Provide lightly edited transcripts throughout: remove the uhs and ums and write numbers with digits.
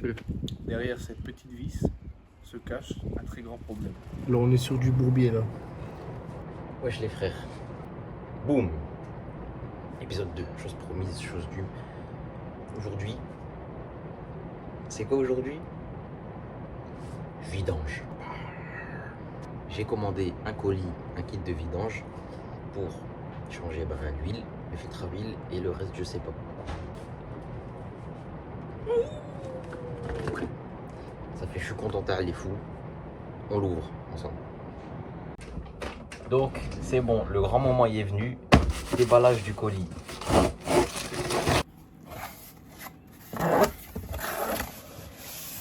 fais-le. Derrière cette petite vis se cache un très grand problème. Là, on est sur du bourbier, là. Wesh les frères. Boum. Épisode 2, chose promise, chose due. Aujourd'hui, c'est quoi aujourd'hui? Vidange. J'ai commandé un colis, un kit de vidange pour changer l'huile, le filtre à huile et le reste je sais pas. Ça fait je suis content les fous. On l'ouvre ensemble. Donc c'est bon, le grand moment y est venu. Déballage du colis.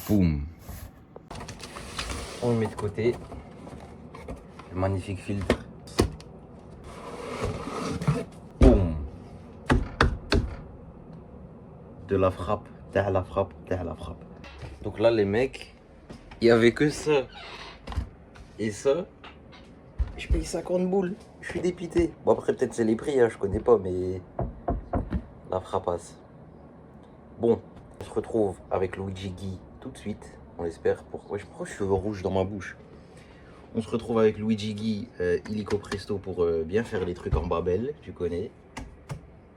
Boum. On le met de côté. Le magnifique filtre. Boum. De la frappe, t'as la frappe, t'as la frappe. Donc là les mecs, il y avait que ça. Et ça, je paye 50 boules. Je suis dépité. Bon après peut-être c'est les prix, hein, je connais pas, mais la frappasse. Bon, on se retrouve avec Luigi Guy tout de suite, on l'espère. Pourquoi je prends cheveux rouges dans ma bouche. On se retrouve avec Luigi Guy, illico presto pour bien faire les trucs en babel, tu connais.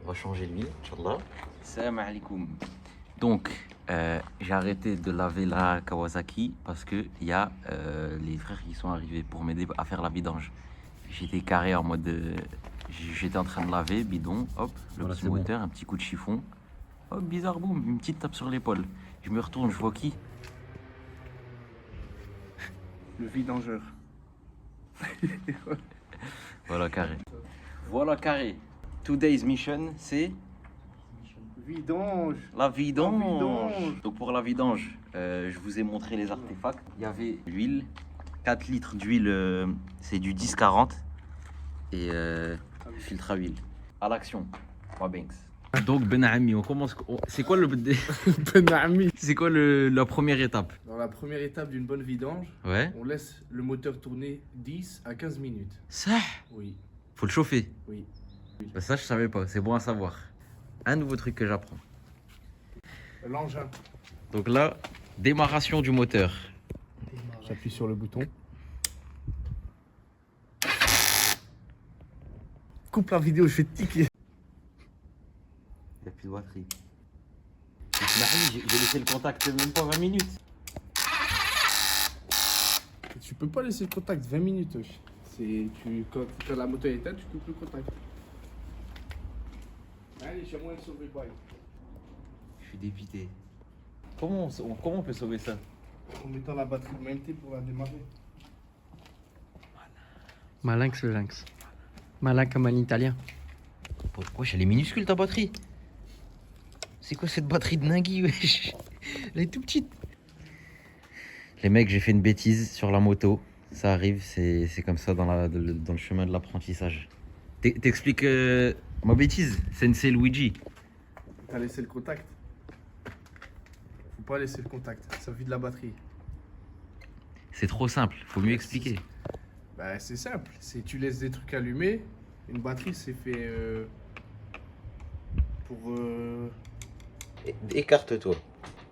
On va changer l'huile, Inch'Allah. Salam alaikum. Donc, j'ai arrêté de laver la Kawasaki parce que il y a les frères qui sont arrivés pour m'aider à faire la vidange. J'étais carré en mode, j'étais en train de laver, bidon, hop, le Voilà, petit c'est moteur, un petit coup de chiffon, hop, bizarre, boum, une petite tape sur l'épaule. Je me retourne, je vois qui? Le vidangeur. Voilà carré. Voilà carré. Today's mission, c'est Vidange. la vidange. La vidange. Donc pour la vidange, je vous ai montré les artefacts. Il y avait l'huile, 4 litres d'huile, c'est du 10-40 et filtre à huile. À l'action, moi Banks. Donc Ben Ami, on commence. C'est quoi Ben Ami. c'est quoi la première étape? Dans la première étape d'une bonne vidange, Ouais. on laisse le moteur tourner 10 à 15 minutes. Ça, Oui, faut le chauffer. oui. Bah, ça je savais pas, c'est bon à savoir. Un nouveau truc que j'apprends. L'engin. Donc là, démarration du moteur. J'appuie sur le bouton. Coupe la vidéo, je vais te tiquer. Il n'y a plus de batterie. J'ai laissé le contact même pas 20 minutes. Tu peux pas laisser le contact 20 minutes. Wesh. Quand la moto est éteinte, tu coupes le contact. Allez, j'ai moyen de sauver le bail. Je suis dépité. Comment on peut sauver ça? En mettant la batterie de même pour la démarrer. Malinx le lynx. Malin comme un italien. Pourquoi elle est minuscule ta batterie? C'est quoi cette batterie de Nagui, wesh? Elle est tout petite. Les mecs, j'ai fait une bêtise sur la moto. Ça arrive, c'est comme ça dans le chemin de l'apprentissage. T'expliques ma bêtise, Sensei Luigi. T'as laissé le contact. Faut pas laisser le contact, ça vide la batterie. C'est trop simple, faut mieux expliquer. Bah, c'est simple, tu laisses des trucs allumés. Une batterie, c'est fait pour. Écarte-toi.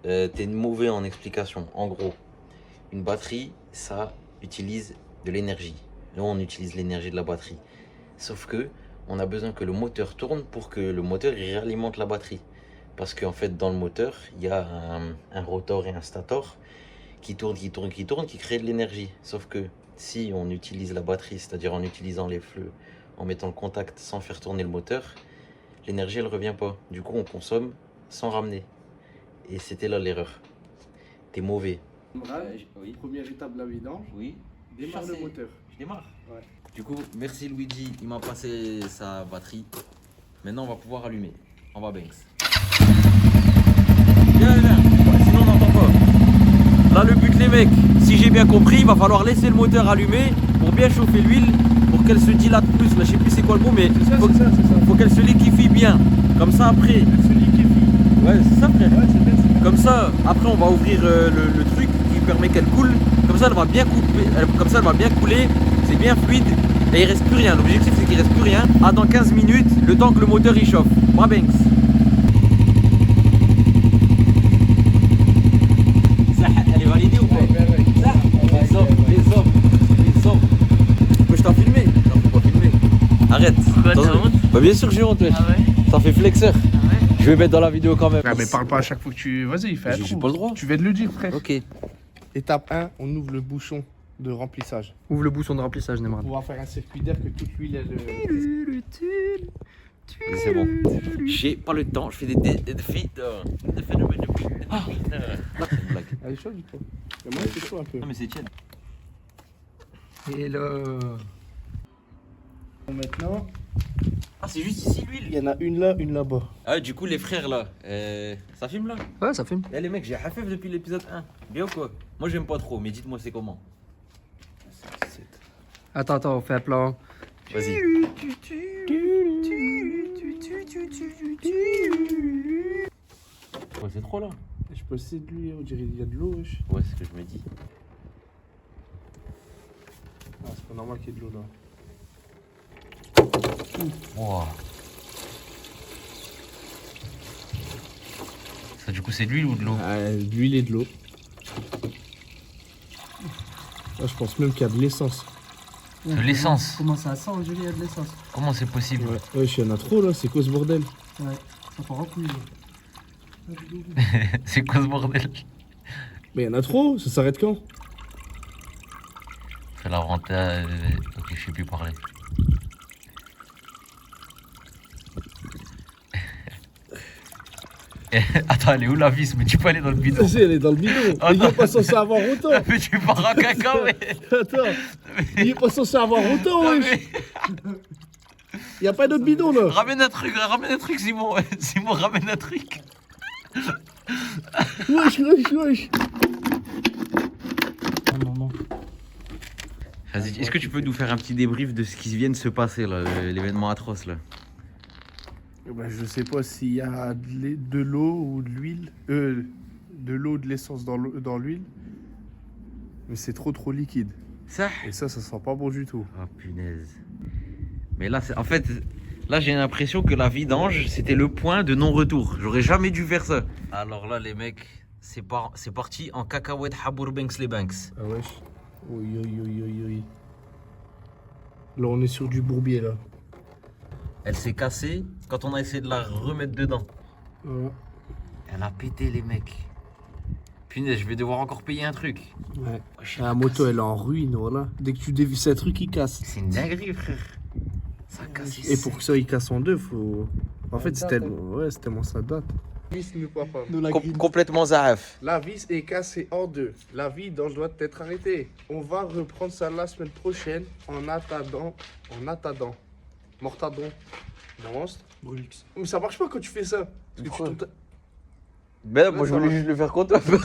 T'es mauvais en explication. En gros, une batterie, ça utilise de l'énergie. Nous, on utilise l'énergie de la batterie. Sauf que on a besoin que le moteur tourne pour que le moteur il réalimente la batterie. Parce qu'en fait, dans le moteur, il y a un rotor et un stator qui tournent, qui créent de l'énergie. Sauf que si on utilise la batterie, c'est-à-dire en utilisant les fleux, en mettant le contact sans faire tourner le moteur, l'énergie elle revient pas. Du coup, on consomme sans ramener. Et c'était là l'erreur. T'es mauvais. Oui. Première étape de la vidange, Oui. démarre le moteur. Je démarre. Ouais. Du coup, merci Luigi, il m'a passé sa batterie. Maintenant, on va pouvoir allumer. On va Banks. Viens. Ouais, sinon, on n'entend pas. Là, le but, les mecs, si j'ai bien compris, il va falloir laisser le moteur allumé pour bien chauffer l'huile, pour qu'elle se dilate plus. Là, je sais plus c'est quoi le mot, mais faut qu'elle se liquéfie bien. Comme ça, après. Elle se liquéfie. Ouais, c'est ça, frère. Ouais, c'est bien. Comme ça, après, on va ouvrir le truc qui permet qu'elle coule. Comme ça, elle va bien couper. Comme ça, elle va bien couler. C'est bien fluide. Et il reste plus rien. L'objectif, c'est qu'il reste plus rien. Ah, dans 15 minutes, le temps que le moteur il chauffe. Moi, Banks. Attends, bah bien sûr que j'ai honte, ouais. Ah ouais? Ça fait flexeur. Je vais mettre dans la vidéo quand même. Ah, mais parle pas à chaque fois que tu. Vas-y, fais un J'ai trou. pas le droit. Tu viens de le dire, frère. Ok. Étape 1, on ouvre le bouchon de remplissage. Ouvre le bouchon de remplissage, Nemrad. On va faire un circuit d'air que toute l'huile elle. C'est bon. J'ai pas le temps, je fais des feats. Ah, c'est une blague. Elle est chaude ou pas? Mais moi, c'est chaud un peu. Non mais c'est tienne. Et là. Maintenant, Ah c'est juste ici il l'huile. y en a une là, une là-bas. Ah du coup les frères là, ça filme là? Ouais, ça filme. Eh les mecs, j'ai hafef depuis l'épisode 1. Bien ou quoi? Moi j'aime pas trop, mais dites-moi c'est comment. Attends, on fait un plan. Vas-y. Ouais c'est trop là. Je peux essayer de lui, on dirait qu'il y a de l'eau, wesh. Ouais c'est ce que je me dis. Ah, c'est pas normal qu'il y ait de l'eau là. Wow. Ça du coup c'est de l'huile ou de l'eau? Ah, de l'huile et de l'eau. Là, je pense même qu'il y a de l'essence. De l'essence? Comment ça sent, Julie, il y a de l'essence? Comment c'est possible? Ouais, wesh, il y en a trop là, c'est quoi ce bordel? Ouais, ça part en couille. C'est quoi ce bordel? Mais il y en a trop, ça s'arrête quand? Fais la renta. Ok je sais plus parler. Attends, elle est où la vis? Mais tu peux aller dans le bidon. Elle est dans le bidon. Ah, Il non. est pas censé avoir autant. Mais tu pars en caca, mais. Attends, il est pas censé avoir autant, Non, wesh. mais- Il y a pas d'autre bidon là. Ramène un truc, Simon. Simon, ramène un truc. Wesh. Non. Vas-y, est-ce que tu peux nous faire un petit débrief de ce qui vient de se passer là, l'événement atroce là? Bah, je sais pas s'il y a de l'eau ou de l'huile. De l'eau ou de l'essence dans l'huile. Mais c'est trop liquide. Ça? Et ça sent pas bon du tout. Oh punaise. Mais là, en fait, là j'ai l'impression que la vidange c'était le point de non-retour. J'aurais jamais dû faire ça. Alors là, les mecs, c'est parti en cacahuète Habour Banks les Banks. Ah wesh. Oui. Là on est sur du bourbier là. Elle s'est cassée quand on a essayé de la remettre dedans. Ouais. Elle a pété, les mecs. Punaise, je vais devoir encore payer un truc. Ouais. Wesh, La moto elle est en ruine, voilà. Dès que tu dévisses un truc, il casse. C'est une dinguerie, frère. Ça a cassé. Et pour que ça il casse en deux, faut. En fait, c'est tellement ça date. Vis, nous, papa. Complètement zaaf. La vis est cassée en deux. La vidange doit être arrêtée. On va reprendre ça la semaine prochaine en attendant. Mortadon. Monstre. Brulix. Mais ça marche pas quand tu fais ça. Parce que Ben, moi je voulais juste le faire contre toi.